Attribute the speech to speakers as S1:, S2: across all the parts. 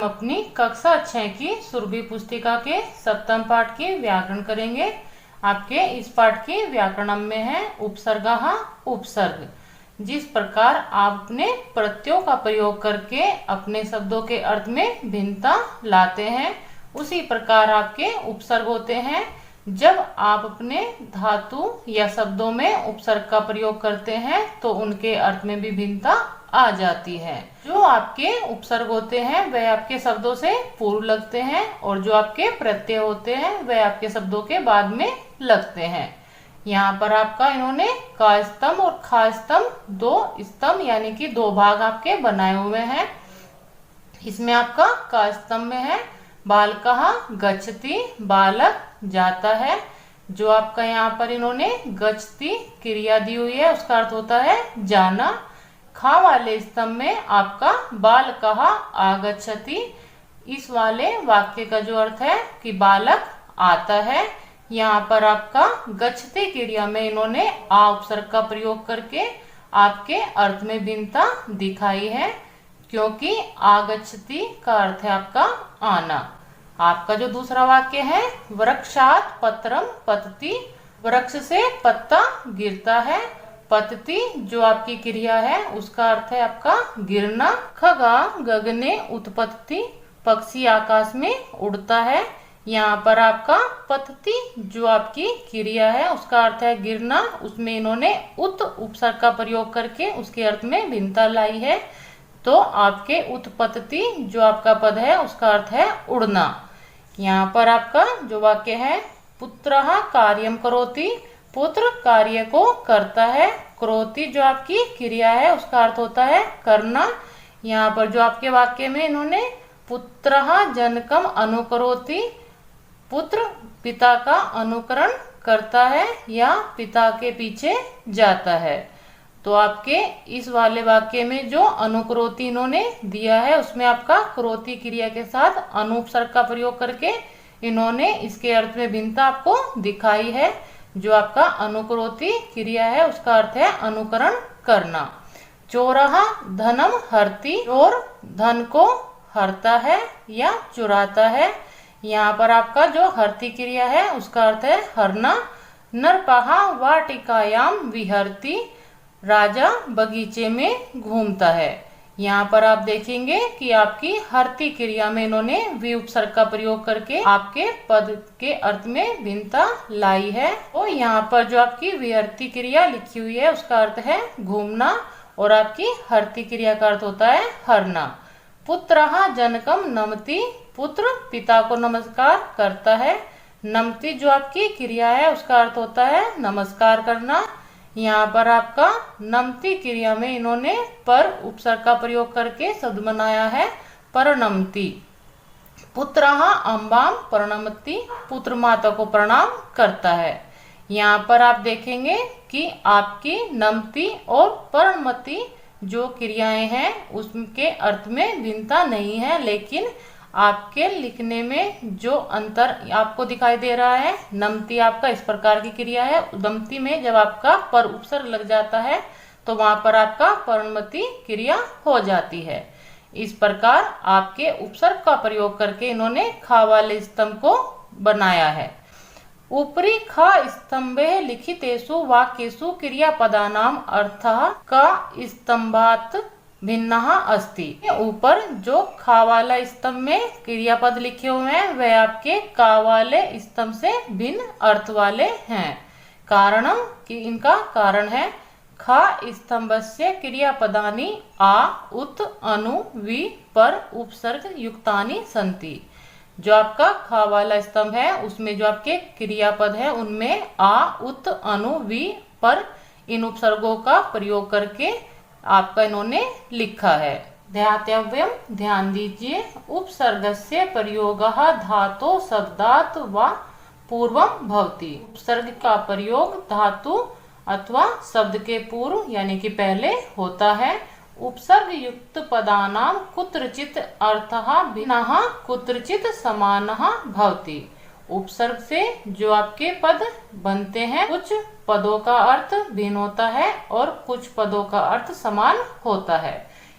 S1: अपनी कक्षा 6 की सुरभि पुस्तिका के सप्तम पाठ के व्याकरण करेंगे। आपके इस पाठ के व्याकरण में है उपसर्गः उपसर्ग। जिस प्रकार आप अपने प्रत्ययों का प्रयोग करके अपने शब्दों के अर्थ में भिन्नता लाते हैं, उसी प्रकार आपके उपसर्ग होते हैं। जब आप अपने धातु या शब्दों में उपसर्ग का प्रयोग करते हैं तो उनके अर्थ में भी भिन्नता आ जाती है। जो आपके उपसर्ग होते हैं वह आपके शब्दों से पूर्व लगते हैं और जो आपके प्रत्यय होते हैं वह आपके शब्दों के बाद में लगते हैं। यहाँ पर आपका इन्होंने का स्तंभ और खा स्तंभ दो स्तंभ यानी कि दो भाग आपके बनाए हुए हैं। इसमें आपका का स्तंभ में है बालकः गच्छति, बालक जाता है। जो आपका यहाँ पर इन्होंने गच्छति क्रिया दी हुई है उसका अर्थ होता है जाना। खा वाले स्तंभ में आपका बालकः आगच्छति, इस वाले वाक्य का जो अर्थ है कि बालक आता है। यहाँ पर आपका गच्छति क्रिया में इन्होंने आ उपसर्ग का प्रयोग करके आपके अर्थ में भिन्नता दिखाई है, क्योंकि आगच्छति का अर्थ है आपका आना। आपका जो दूसरा वाक्य है वृक्षात् पत्रम पतति, वृक्ष से पत्ता गिरता है। पतति जो आपकी क्रिया है उसका अर्थ है आपका गिरना। खगा गगने उत्पत्ति, पक्षी आकाश में उड़ता है। यहाँ पर आपका पतति जो आपकी क्रिया है उसका अर्थ है गिरना, उसमें इन्होंने उत उपसर्ग का प्रयोग करके उसके अर्थ में भिन्नता लाई है। तो आपके उत्पत्ति जो आपका पद है उसका अर्थ है उड़ना। यहाँ पर आपका जो वाक्य है पुत्रः कार्यम करोति, पुत्र कार्य को करता है। करोति जो आपकी क्रिया है उसका अर्थ होता है करना। यहाँ पर जो आपके वाक्य में इन्होंने पुत्रः जनकम अनुकरोति, पुत्र पिता का अनुकरण करता है या पिता के पीछे जाता है। तो आपके इस वाले वाक्य में जो अनुकरोति इन्होंने दिया है उसमें आपका करोति क्रिया के साथ अनुपसर्ग का प्रयोग करके इन्होंने इसके अर्थ में भिन्नता आपको दिखाई है। जो आपका अनुकरोति क्रिया है उसका अर्थ है अनुकरण करना। चोरः धनम हरति, चोर धन को हरता है या चुराता है। यहाँ पर आपका जो हरति क्रिया है उसका अर्थ है हरना। नरपः वाटिकायाम विहरति, राजा बगीचे में घूमता है। यहाँ पर आप देखेंगे कि आपकी हरति क्रिया में इन्होंने वि उपसर्ग का प्रयोग करके आपके पद के अर्थ में भिन्नता लाई है। तो यहाँ पर जो आपकी विहरति क्रिया लिखी हुई है उसका अर्थ है घूमना और आपकी हरति क्रिया का अर्थ होता है हरना। पुत्रः जनकम नमति, पुत्र पिता को नमस्कार करता है। नमति जो आपकी क्रिया है उसका अर्थ होता है नमस्कार करना। यहाँ पर आपका नमति क्रिया में इन्होंने पर उपसर्ग का प्रयोग करके शब्द बनाया है परनमति। पुत्रः अम्बाम प्रणमति, पुत्र माता को प्रणाम करता है। यहाँ पर आप देखेंगे कि आपकी नमति और प्रणमति जो क्रियाएं हैं उसके अर्थ में भिन्नता नहीं है, लेकिन आपके लिखने में जो अंतर आपको दिखाई दे रहा है, नमति आपका इस प्रकार की क्रिया है। नमति में जब आपका पर उपसर्ग लग जाता है तो वहां पर आपका प्रणमति क्रिया हो जाती है। इस प्रकार आपके उपसर्ग का प्रयोग करके इन्होंने खा वाले स्तंभ को बनाया है। ऊपरी खा स्तंभे लिखितेषु वाक्येषु क्रियापदानाम अर्थः का स्तंभात् भिन्नः अस्ति। ऊपर जो खा वाला स्तंभ में क्रियापद लिखे हुए हैं वह आपके का वाले स्तंभ से भिन्न अर्थ वाले हैं। कारणम कि इनका कारण है खा स्तंभस्य क्रियापदानि आ उत अनु वि पर उपसर्ग युक्तानि सन्ति। जो आपका खा वाला स्तंभ है उसमें जो आपके क्रियापद है उनमें आ उत अनु वि पर इन उपसर्गों का प्रयोग करके आपका इन्होंने लिखा है। ध्यातव्यम, ध्यान दीजिए, उपसर्गस्य प्रयोगः धातो शब्दात् वा पूर्वम भवति। उपसर्ग का प्रयोग धातु अथवा शब्द के पूर्व यानी कि पहले होता है। उपसर्ग युक्त पदानां कुत्रचित् अर्थः भिन्नः कुत्रचित् समानः भवति। उपसर्ग से जो आपके पद बनते हैं कुछ पदों का अर्थ भिन्न होता है और कुछ पदों का अर्थ समान होता है।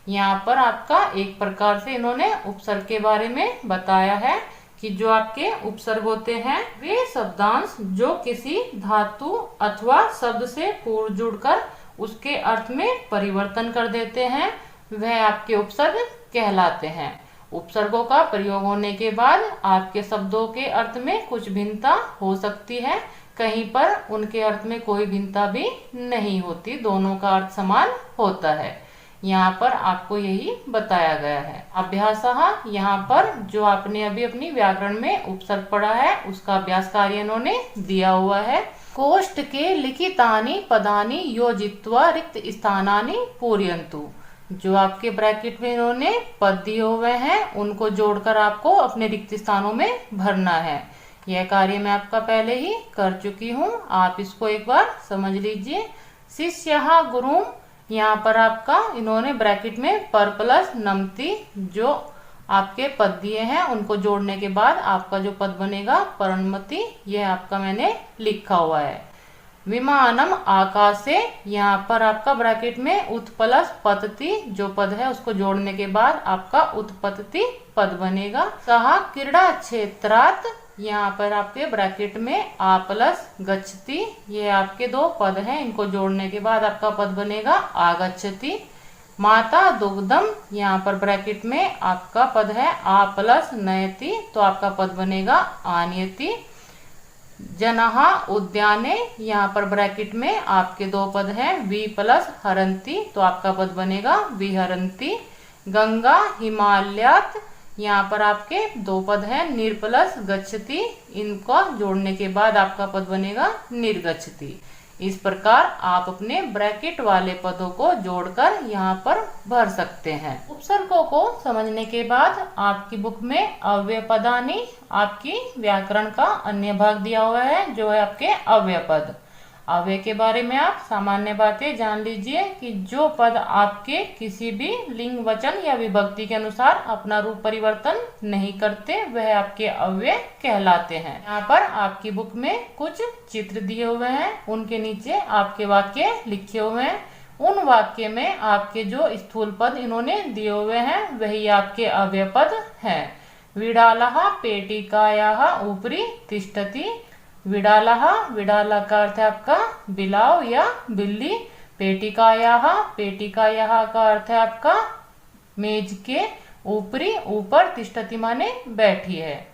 S1: यहाँ पर आपका एक प्रकार से इन्होंने उपसर्ग के बारे में बताया है कि जो आपके उपसर्ग होते हैं वे शब्दांश जो किसी धातु अथवा शब्द से पूर्व जुड़कर उसके अर्थ में परिवर्तन कर देते हैं, वह आपके उपसर्ग कहलाते हैं। उपसर्गों का प्रयोग होने के बाद आपके शब्दों के अर्थ में कुछ भिन्नता हो सकती है, कहीं पर उनके अर्थ में कोई भिन्नता भी नहीं होती, दोनों का अर्थ समान होता है। यहाँ पर आपको यही बताया गया है। अभ्यासः, यहाँ पर जो आपने अभी अपनी व्याकरण में उपसर्ग पढ़ा है उसका अभ्यास कार्य इन्होंने दिया हुआ है। कोष्ठ के लिखितानि पदानि योजित्वा रिक्त स्थानानि पूरयन्तु। जो आपके ब्रैकेट में इन्होंने पद दिए हुए हैं उनको जोड़कर आपको अपने रिक्त स्थानों में भरना है। यह कार्य मैं आपका पहले ही कर चुकी हूँ, आप इसको एक बार समझ लीजिए। शिष्यः गुरुम्, यहाँ पर आपका इन्होंने ब्रैकेट में पर प्लस नमति जो आपके पद दिए हैं उनको जोड़ने के बाद आपका जो पद बनेगा परन्मति, यह आपका मैंने लिखा हुआ है। विमानम आकाशे, यहाँ पर आपका ब्रैकेट में उत्प्लस पतति जो पद है उसको जोड़ने के बाद आपका उत्पत्ति पद बनेगा। सह क्रीड़ा क्षेत्रात्, यहाँ पर आपके ब्रैकेट में आ प्लस गच्छति, ये आपके दो पद हैं, इनको जोड़ने के बाद आपका पद बनेगा आगच्छति। माता दुग्धम, यहाँ पर ब्रैकेट में आपका पद है आ प्लस नयति, तो आपका पद बनेगा आनयति। जनहा उद्याने, यहाँ पर ब्रैकेट में आपके दो पद हैं वी प्लस हरंती, तो आपका पद बनेगा विहरंती। गंगा हिमालयात, यहाँ पर आपके दो पद हैं निर प्लस गच्छति, इनको जोड़ने के बाद आपका पद बनेगा निर्गच्छति। इस प्रकार आप अपने ब्रैकेट वाले पदों को जोड़कर यहाँ पर भर सकते हैं। उपसर्गों को समझने के बाद आपकी बुक में अव्यय पदानि, आपकी व्याकरण का अन्य भाग दिया हुआ है जो है आपके अव्यय पद। अव्यय के बारे में आप सामान्य बातें जान लीजिए कि जो पद आपके किसी भी लिंग वचन या विभक्ति के अनुसार अपना रूप परिवर्तन नहीं करते वह आपके अव्यय कहलाते हैं। यहाँ पर आपकी बुक में कुछ चित्र दिए हुए हैं, उनके नीचे आपके वाक्य लिखे हुए हैं। उन वाक्य में आपके जो स्थूल पद इन्होंने दिए हुए हैं वही आपके अव्यय पद हैं। विडालः पेटिकायाः उपरि तिष्ठति। विडालः, विडाला का अर्थ है आपका बिलाव या बिल्ली। पेटिकायाः, पेटिकायाः का अर्थ है आपका मेज के ऊपरी, ऊपर तिष्ठति माने बैठी है।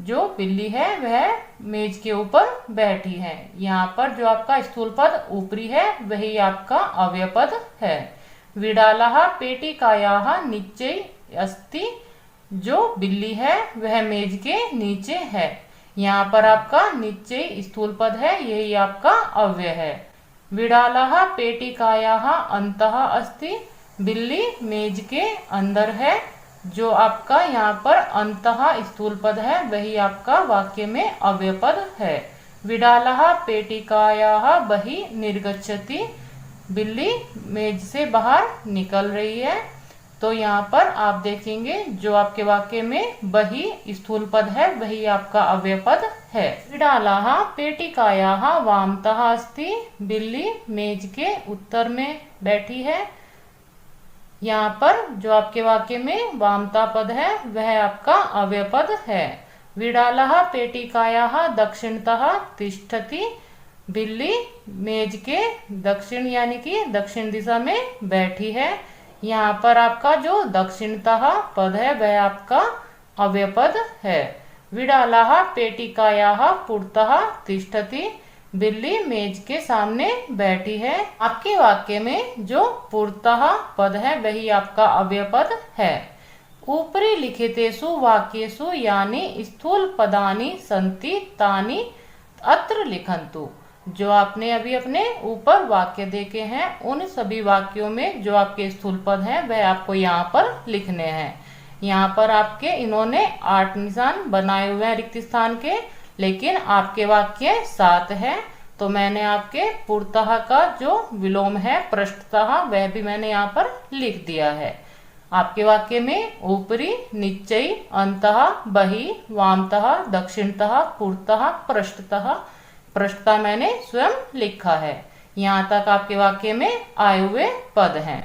S1: जो बिल्ली है वह मेज के ऊपर बैठी है। यहाँ पर जो आपका स्थूल पद ऊपरी है वही आपका अव्यय पद है। विडालः पेटिकायाः नीचे अस्ति, जो बिल्ली है वह मेज के नीचे है। यहाँ पर आपका नीचे स्थूल पद है, यही आपका अव्यय है। विडालः पेटिकायाः अन्तः अस्ति, बिल्ली मेज के अंदर है। जो आपका यहाँ पर अन्तः स्थूल पद है वही आपका वाक्य में अव्यय पद है। विडालः पेटिकायाः बहिः निर्गच्छति, बिल्ली मेज से बाहर निकल रही है। तो यहाँ पर आप देखेंगे जो आपके वाक्य में बहिः स्थूल पद है वही आपका अव्यय पद है। विडालः पेटिकायाः वामतः अस्ति, बिल्ली मेज के उत्तर में बैठी है। यहाँ पर जो आपके वाक्य में वामता पद है वह आपका अव्यय पद है। विडालः पेटिकायाः दक्षिणतः तिष्ठति, बिल्ली मेज के दक्षिण यानी कि दक्षिण दिशा में बैठी है। यहाँ पर आपका जो दक्षिणतः पद है वह आपका अव्यय पद है। विडालः पेटिकायाः पुरतः तिष्ठति, बिल्ली मेज के सामने बैठी है। आपके वाक्य में जो पुरतः पद है वही आपका अव्यय पद है। ऊपरी लिखितेषु वाक्येषु यानी स्थूल पदानि सन्ति तानि अत्र लिखन्तु। जो आपने अभी अपने ऊपर वाक्य देखे हैं उन सभी वाक्यों में जो आपके स्थूल पद हैं वह आपको यहाँ पर लिखने हैं। यहाँ पर आपके इन्होंने 8 निशान बनाए हुए हैं रिक्त स्थान के, लेकिन आपके वाक्य 7 है। तो मैंने आपके पुरतः का जो विलोम है पृष्ठतः वह भी मैंने यहाँ पर लिख दिया है। आपके वाक्य में ऊपरी, नीचे, अंतः, बहिः, वामतः, दक्षिणतः, पुरतः, पृष्ठतः, पृष्ठतः मैंने स्वयं लिखा है। यहाँ तक आपके वाक्य में आए हुए पद हैं।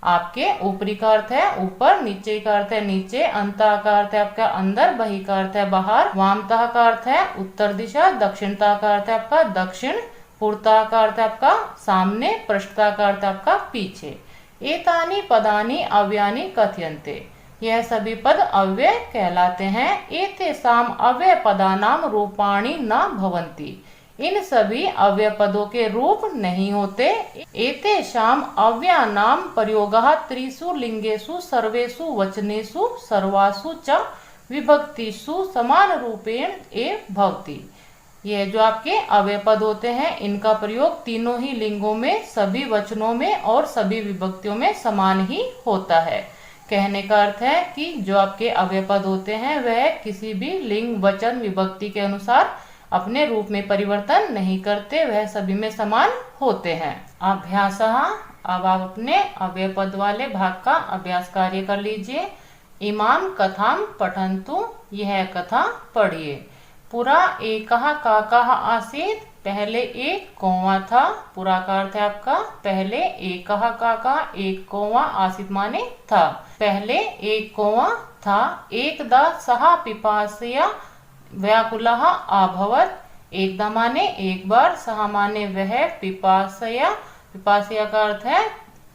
S1: आपके ऊपरी का अर्थ है ऊपर, नीचे का अर्थ है नीचे, अंतः का अर्थ है आपका अंदर, बहि का अर्थ है बाहर, वामतः का अर्थ है उत्तर दिशा, दक्षिणतः का अर्थ है आपका दक्षिण, पूर्वतः का अर्थ है आपका सामने, पृष्ठतः का अर्थ है आपका पीछे। एतानि पदानि अव्ययानि कथ्यन्ते, यह सभी पद अव्यय कहलाते हैं। एतेषाम् अव्यय पदानाम रूपाणि न भवन्ति, इन सभी अव्यय पदों के रूप नहीं होते। एतेषाम् अव्ययानाम प्रयोगः त्रिषु लिंगेषु सर्वेषु वचनेषु सर्वासु च विभक्तिषु समान रूपेण एव भवति। यह जो आपके अव्यय पद होते हैं इनका प्रयोग तीनों ही लिंगों में, सभी वचनों में और सभी विभक्तियों में समान ही होता है। कहने का अर्थ है कि जो आपके अव्यय पद होते हैं वह किसी भी लिंग, वचन, विभक्ति के अनुसार अपने रूप में परिवर्तन नहीं करते, वह सभी में समान होते हैं। अभ्यासः, अब आप अपने अव्यय पद वाले भाग का अभ्यास कार्य कर लीजिए। इमाम कथाम पठन्तु, यह कथा पढ़िए। पुरा एकः काकः आसीत्, पहले एक कौवा था। पुरा का अर्थ है आपका पहले, एकः काका एक कौवा, आसीत् माने था, पहले एक कौवा था। एकदा सः पिपासया व्याकुलः अभवत्, एकदा माने एक बार, सः माने वह, पिपासया, पिपासया का अर्थ है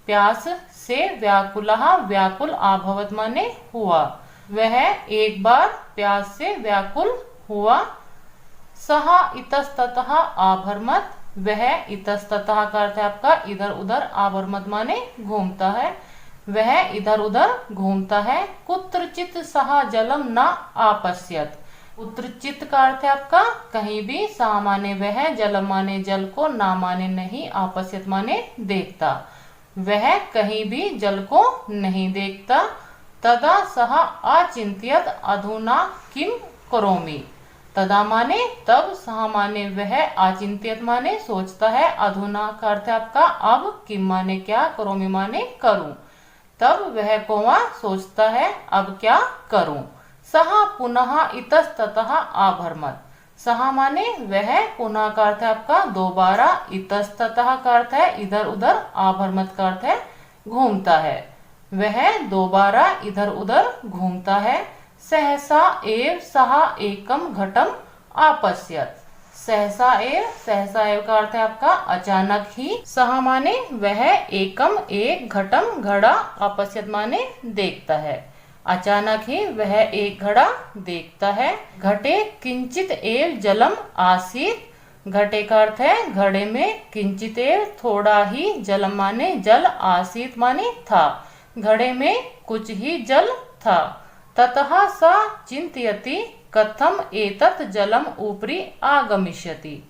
S1: प्यास से, व्याकुलः व्याकुल, अभवत् माने हुआ, वह एक बार प्यास से व्याकुल हुआ। सः इतस्ततः अभर्मत्, वह, इतस्ततः का अर्थ है आपका इधर उधर, अभर्मत् माने घूमता है, वह इधर उधर घूमता है। कुत्रचित् सः जलम न आपश्यत्, कुत्रचित् का अर्थ है आपका कहीं भी, सा माने वह, जल माने जल को, ना माने नहीं, आपश्यत माने देखता, वह कहीं भी जल को नहीं देखता। तदा सः अचिंत्यत अधुना किम करोमि, तदा माने तब, सः माने वह, अचिंत्यत माने सोचता है, अधुना का अर्थ है आपका अब, किम माने क्या, करोमि माने करूं, तब वह कौवा सोचता है अब क्या करूं। सः पुनः इतस्ततः अभर्मत्, सः माने वह, पुनः का अर्थ है आपका दोबारा, इतस्ततः का अर्थ है इधर उधर, अभर्मत् का अर्थ है घूमता है, वह दोबारा इधर उधर घूमता है। सहसा एव सः एकम घटम आपश्यत्, सहसा एव का अर्थ है आपका अचानक ही, सः माने वह, एकम एक, घटम घड़ा, आपश्यत् माने देखता है, अचानक ही वह एक घड़ा देखता है। घटे किंचित एव जलम आसीत्, घटे का अर्थ है घड़े में, किंचित एव थोड़ा ही, जलम माने जल, आसीत् माने था, घड़े में कुछ ही जल था। ततः स चिंतयति कथम एतत् जलम ऊपरी आगमिष्यति,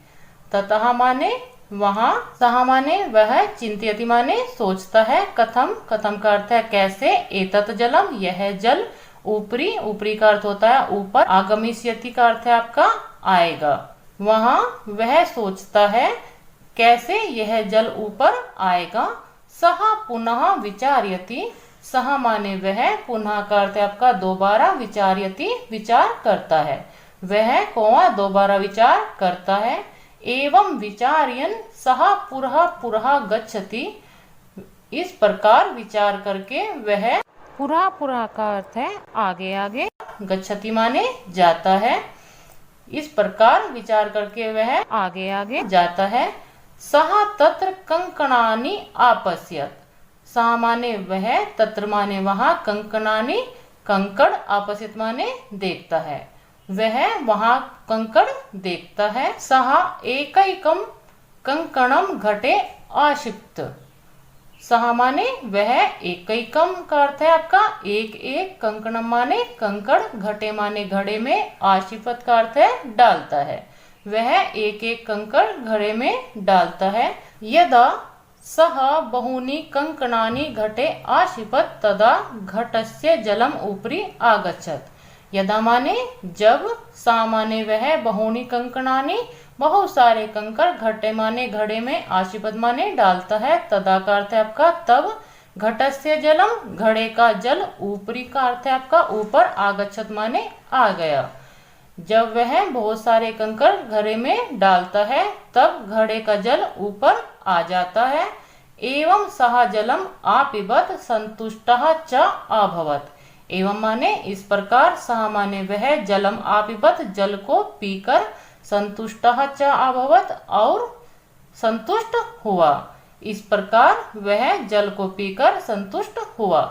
S1: ततः माने वहां, सः माने वह, चिंतयति माने सोचता है, कथम, कथम का अर्थ है कैसे, एतत् जलम यह जल, ऊपरी, ऊपरी का अर्थ होता है ऊपर, आगमिष्यति का अर्थ है आपका आएगा, वहां वह सोचता है कैसे यह जल ऊपर आएगा। सः पुनः विचार्यति, सः माने वह, पुनः का अर्थ है आपका दोबारा, विचार्यति विचार करता है, वह कौवा दोबारा विचार करता है। एवं विचार्यन् सः पुरः पुरः गच्छति, इस प्रकार विचार करके वह, पुरः पुरः का अर्थ है आगे आगे, गच्छति माने जाता है, इस प्रकार विचार करके वह आगे आगे जाता है। सः तत्र कंकणानि आपश्यत्, सः माने वह, तत्र माने वहां, कंकणानि कंकड़, आपश्यत् माने देखता है, वह वहां कंकड़ देखता है। सः एकैकम कंकणम घटे आक्षिप्त, सः माने वह, एकैकम का अर्थ है आपका एक एक, कंकणम माने कंकड़, घटे माने घड़े में, आक्षिपत का अर्थ है डालता है, वह एक एक कंकड़ घड़े में डालता है। यदा सः बहूनि कंकणानि घटे आक्षिपत तदा घटस्य जलम ऊपरी आगच्छत्, यदा माने जब, सा माने वह, बहुनी कंकणानि बहुत सारे कंकड़, घटे माने घड़े में, आक्षिपत माने डालता है, तदा का अर्थ है आपका तब, घटस्य जलम घड़े का जल, ऊपरी का अर्थ है आपका ऊपर, आगच्छत माने आ गया, जब वह बहुत सारे कंकड़ घड़े में डालता है तब घड़े का जल ऊपर आ जाता है। एवं सह जलम आपिबत संतुष्टः च अभवत। एवं माने इस प्रकार, सह माने वह, जलम आपिबत जल को पीकर, संतुष्टः च अभवत और संतुष्ट हुआ। इस प्रकार वह जल को पीकर संतुष्ट हुआ।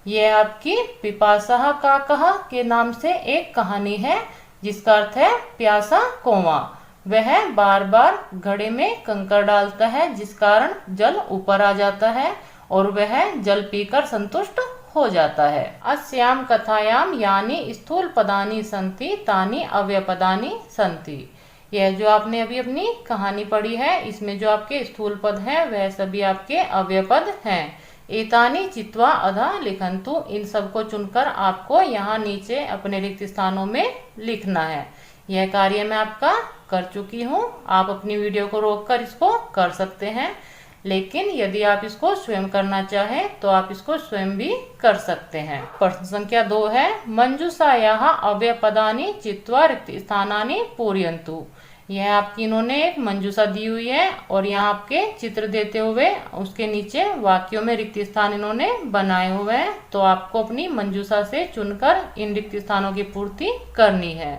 S1: यह आपकी पिपासा का कहा के नाम से एक कहानी है, जिसका अर्थ है प्यासा कौवा। वह बार बार घड़े में कंकड़ डालता है, जिस कारण जल ऊपर आ जाता है और वह जल पीकर संतुष्ट हो जाता है। अस्याम कथायाम यानी स्थूल पदानी संति तानी अव्यपदानी संति। यह जो आपने अभी अपनी कहानी पढ़ी है, इसमें जो आपके स्थूल पद हैं वह सभी आपके अव्यपद हैं। एतानी चित्वा अधा लिखंतु, इन सबको चुनकर आपको यहाँ नीचे अपने रिक्त स्थानों में लिखना है। यह कार्य मैं आपका कर चुकी हूँ। आप अपनी वीडियो को रोककर इसको कर सकते हैं, लेकिन यदि आप इसको स्वयं करना चाहें तो आप इसको स्वयं भी कर सकते हैं। प्रश्न संख्या 2 है, मंजूषायाः अव्यपदानि चित्वा रिक्त स्थानानि पूरयन्तु। यह आपकी इन्होंने एक मंजूषा दी हुई है और यहाँ आपके चित्र देते हुए उसके नीचे वाक्यों में रिक्त स्थान इन्होंने बनाए हुए हैं। तो आपको अपनी मंजूषा से चुनकर इन रिक्त स्थानों की पूर्ति करनी है।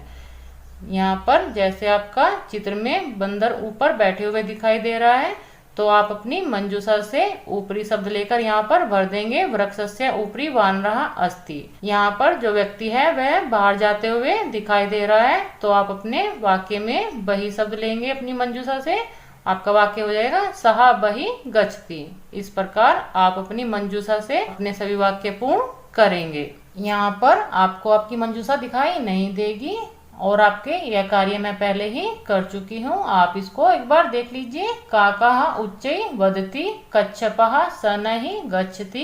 S1: यहाँ पर जैसे आपका चित्र में बंदर ऊपर बैठे हुए दिखाई दे रहा है, तो आप अपनी मंजूषा से ऊपरी शब्द लेकर यहाँ पर भर देंगे, वृक्षस्य ऊपरी वानरः अस्ति। यहाँ पर जो व्यक्ति है वह बाहर जाते हुए दिखाई दे रहा है, तो आप अपने वाक्य में वही शब्द लेंगे अपनी मंजूषा से। आपका वाक्य हो जाएगा सहा बहि गच्छति। इस प्रकार आप अपनी मंजूषा से अपने सभी वाक्य पूर्ण करेंगे। यहाँ पर आपको आपकी मंजूषा दिखाई नहीं देगी और आपके यह कार्य मैं पहले ही कर चुकी हूँ। आप इसको एक बार देख लीजिए। काकः उच्चै वदति, कच्छपः शनैः गच्छति,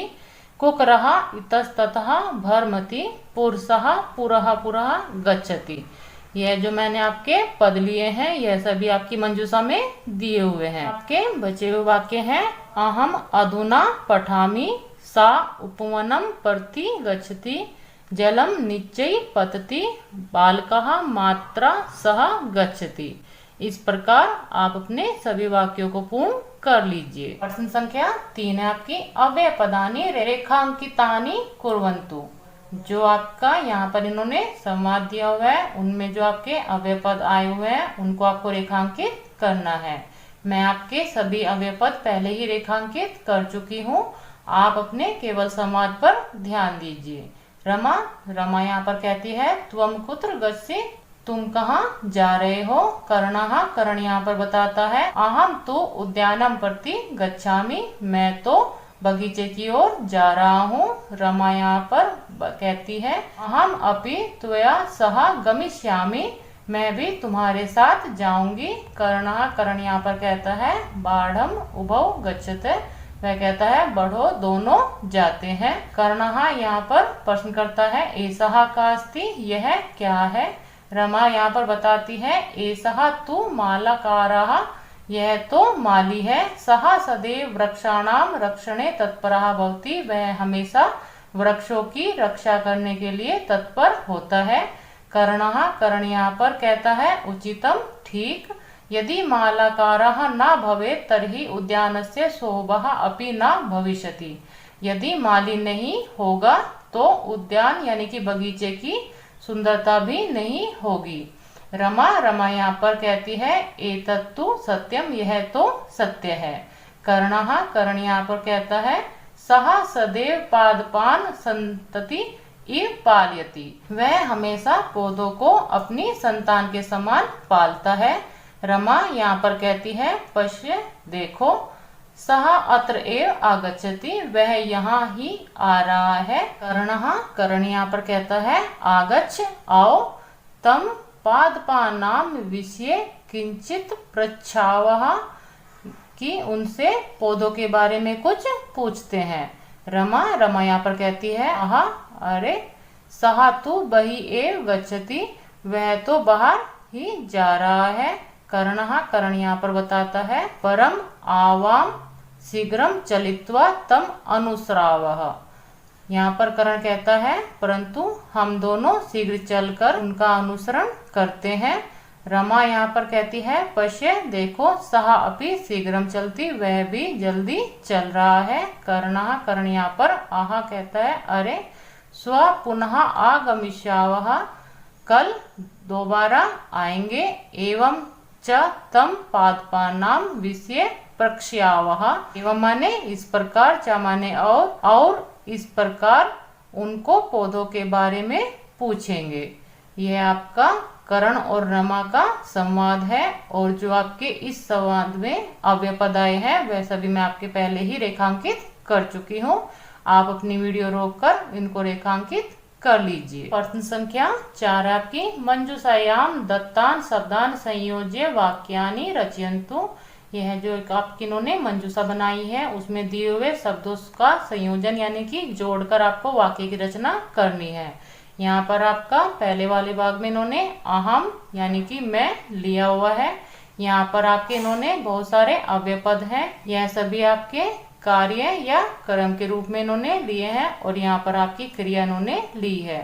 S1: कुकरः इतस्ततः भर्मति, पुरुषः पुरः पुरः गच्छति। यह जो मैंने आपके पद लिए हैं यह सभी आपकी मंजूषा में दिए हुए हैं। आपके बचे हुए वाक्य हैं, अहम अधुना पठामि, सा उपवनं प्रति गच्छति, जलम निश्चय पतति, बालकः मात्रा सह गच्छति। इस प्रकार आप अपने सभी वाक्यों को पूर्ण कर लीजिए। प्रश्न संख्या 3 है आपकी, अव्यपदानि रेखांकितानि कुर्वन्तु। जो आपका यहाँ पर इन्होंने संवाद दिया हुआ है, उनमें जो आपके अव्यपद आए हुए हैं उनको आपको रेखांकित करना है। मैं आपके सभी अव्यपद पहले ही रेखांकित कर चुकी हूँ। आप अपने केवल संवाद पर ध्यान दीजिए। रमा यहाँ पर कहती है, त्वम कुत्र गच्छसि, तुम कहाँ जा रहे हो। कर्णः कर्ण यहाँ पर बताता है, अहम तो उद्यानम प्रति गच्छामि, मैं तो बगीचे की ओर जा रहा हूँ। रमा यहाँ पर कहती है, अहम अपि त्वया सह गमिष्यामि, मैं भी तुम्हारे साथ जाऊंगी। कर्ण यहाँ पर कहता है, बाढ़म उभौ गच्छते, वह कहता है बढ़ो दोनों जाते हैं। कर्णः यहाँ पर प्रश्न करता है, एषः का अस्ति, यह क्या है। रमा यहाँ पर बताती है, एषः तु मालाकारः, यह तो माली है। सः सदैव वृक्षाणाम रक्षणे तत्परः भवति, वह हमेशा वृक्षों की रक्षा करने के लिए तत्पर होता है। कर्ण यहाँ पर कहता है, उचितम, ठीक। यदि मालाकारः न भवेत् तर्हि उद्यानस्य शोभः अपि न भविष्यति। यदि माली नहीं होगा तो उद्यान यानी कि बगीचे की सुंदरता भी नहीं होगी। रमा यहाँ पर कहती है, एतत्तु सत्यम, यह तो सत्य है। कर्ण यहाँ पर कहता है, सः सदैव पादपान संतति इव पालयति, वह हमेशा पौधों को अपनी संतान के समान पालता है। रमा यहाँ पर कहती है, पश्य, देखो, सह अत्र एव आगच्छति, वह यहाँ ही आ रहा है। कर्ण यहाँ पर कहता है, आगच्छ, आओ, तम पादपानाम विषये किंचित पृच्छावः, कि उनसे पौधों के बारे में कुछ पूछते हैं। रमा यहाँ पर कहती है, आहा, अरे, सह तु बहि एव गच्छति, वह तो बाहर ही जा रहा है। कर्ण यहाँ पर बताता है, परम आवाम शीघ्रम चलित्वा तम अनुसरावः, यहाँ पर कर्ण कहता है, परंतु हम दोनों शीघ्र चलकर उनका अनुसरण करते हैं। रमा यहाँ पर कहती है पश्य देखो, सह अपि शीघ्रम चलती, वह भी जल्दी चल रहा है। कर्णः कर्ण यहाँ पर आह कहता है अरे, स्व पुनः आगमिष्यावः कल दोबारा आएंगे, एवं च तम पादपानाम विषय प्रक्ष्यावः, एवं माने इस प्रकार, च माने और इस प्रकार उनको पौधों के बारे में पूछेंगे। यह आपका कर्ण और रमा का संवाद है, और जो आपके इस संवाद में अव्ययपद आए हैं वह सभी मैं आपके पहले ही रेखांकित कर चुकी हूँ। आप अपनी वीडियो रोककर इनको रेखांकित कर लीजिए। प्रश्न संख्या 4 आपकी, मंजूषायाम दत्तान शब्दान संयोज्य वाक्यानि रचयन्तु। यह जो आपकी इन्होंने मंजूषा बनाई है उसमें दिए हुए शब्दों का संयोजन यानी कि जोड़कर आपको वाक्य की रचना करनी है। यहाँ पर आपका पहले वाले भाग में इन्होंने अहम यानी कि मैं लिया हुआ है। यहाँ पर आपके इन्होंने बहुत सारे अव्ययपद हैं, यह सभी आपके कार्य या कर्म के रूप में इन्होंने लिए हैं, और यहाँ पर आपकी क्रिया इन्होंने ली है।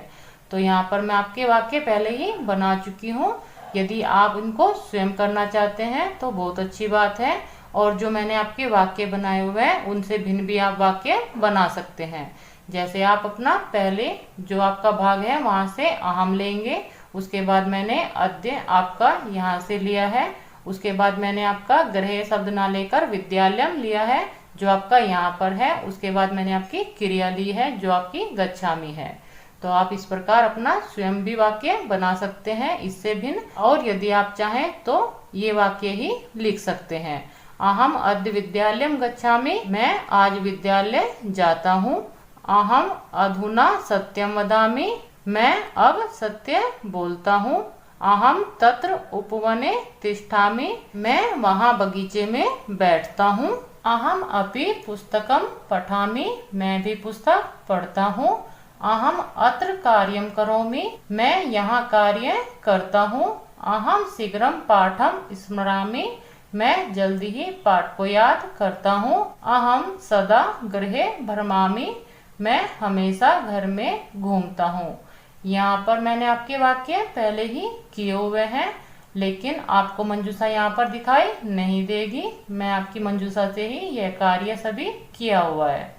S1: तो यहाँ पर मैं आपके वाक्य पहले ही बना चुकी हूँ। यदि आप इनको स्वयं करना चाहते हैं तो बहुत अच्छी बात है, और जो मैंने आपके वाक्य बनाए हुए हैं उनसे भिन्न भी आप वाक्य बना सकते हैं। जैसे आप अपना पहले जो आपका भाग है वहां से अहम लेंगे, उसके बाद मैंने अद्य आपका यहाँ से लिया है, उसके बाद मैंने आपका गृह शब्द ना लेकर विद्यालयम लिया है जो आपका यहाँ पर है, उसके बाद मैंने आपकी क्रिया ली है जो आपकी गच्छामि है। तो आप इस प्रकार अपना स्वयं भी वाक्य बना सकते हैं इससे भिन्न, और यदि आप चाहें तो ये वाक्य ही लिख सकते हैं। अहम अद्य विद्यालयम गच्छामि, मैं आज विद्यालय जाता हूँ। अहम अधुना सत्यम वदामि, मैं अब सत्य बोलता हूँ। अहम तत्र उपवने तिष्ठामि, मैं वहाँ बगीचे में बैठता हूँ। अहम अपि पुस्तकम पठामि, मैं भी पुस्तक पढ़ता हूँ। अहम अत्र कार्यम करोमि, मैं यहाँ कार्य करता हूँ। अहम शीघ्रम पाठम स्मरामि, मैं जल्दी ही पाठ को याद करता हूँ। अहम सदा गृहे भ्रमामि, मैं हमेशा घर में घूमता हूँ। यहाँ पर मैंने आपके वाक्य पहले ही किए हुए हैं, लेकिन आपको मंजूषा यहाँ पर दिखाई नहीं देगी। मैं आपकी मंजूषा से ही यह कार्य सभी किया हुआ है।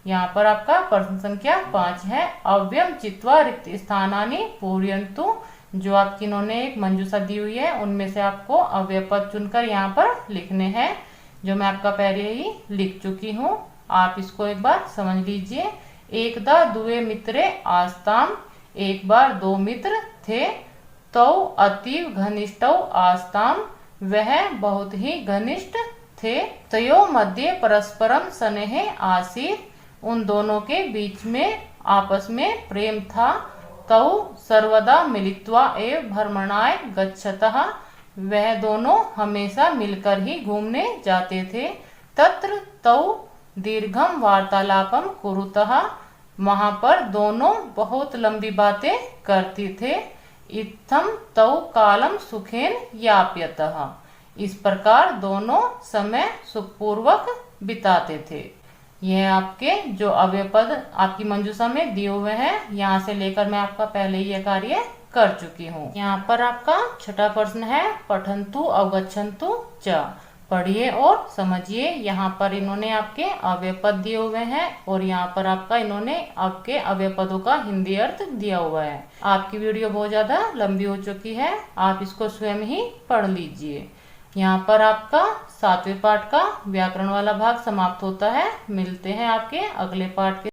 S1: यहाँ पर आपका प्रश्न संख्या 5 है, अव्ययम चित्वा रिक्त स्थानानि पूरयन्तु। जो आपकी इन्होंने एक मंजूषा दी हुई है उनमें से आपको अव्ययपद चुनकर यहाँ पर लिखने हैं, जो मैं आपका पहले ही लिख चुकी हूँ। आप इसको एक बार समझ लीजिए। एकदा दुए मित्रे आस्ताम, एक बार 2 मित्र थे। तो अतीव घनिष्ठौ आस्ताम, वह बहुत ही घनिष्ठ थे। तयो मध्य परस्परम स्नेह आसीत्, उन दोनों के बीच में आपस में प्रेम था। तौ सर्वदा मिलित्वा एव भ्रमणाय गच्छतः, वह दोनों हमेशा मिलकर ही घूमने जाते थे। तत्र तौ दीर्घम वार्तालापम कुरुतः, वहां पर दोनों बहुत लंबी बातें करते थे। इत्थम तौ कालम सुखेन याप्यतः, इस प्रकार दोनों समय सुखपूर्वक बिताते थे। यह आपके जो अव्ययपद आपकी मंजूषा में दिए हुए हैं, यहाँ से लेकर मैं आपका पहले ही यह कार्य कर चुकी हूँ। यहाँ पर आपका छठा प्रश्न है, पठन्तु अवगच्छन्तु च, पढ़िए और समझिए। यहाँ पर इन्होंने आपके अव्ययपद दिए हुए हैं, और यहाँ पर आपका इन्होंने आपके अव्ययपदों का हिंदी अर्थ दिया हुआ है। आपकी वीडियो बहुत ज्यादा लंबी हो चुकी है, आप इसको स्वयं ही पढ़ लीजिए। यहाँ पर आपका 7वें पाठ का व्याकरण वाला भाग समाप्त होता है। मिलते हैं आपके अगले पाठ के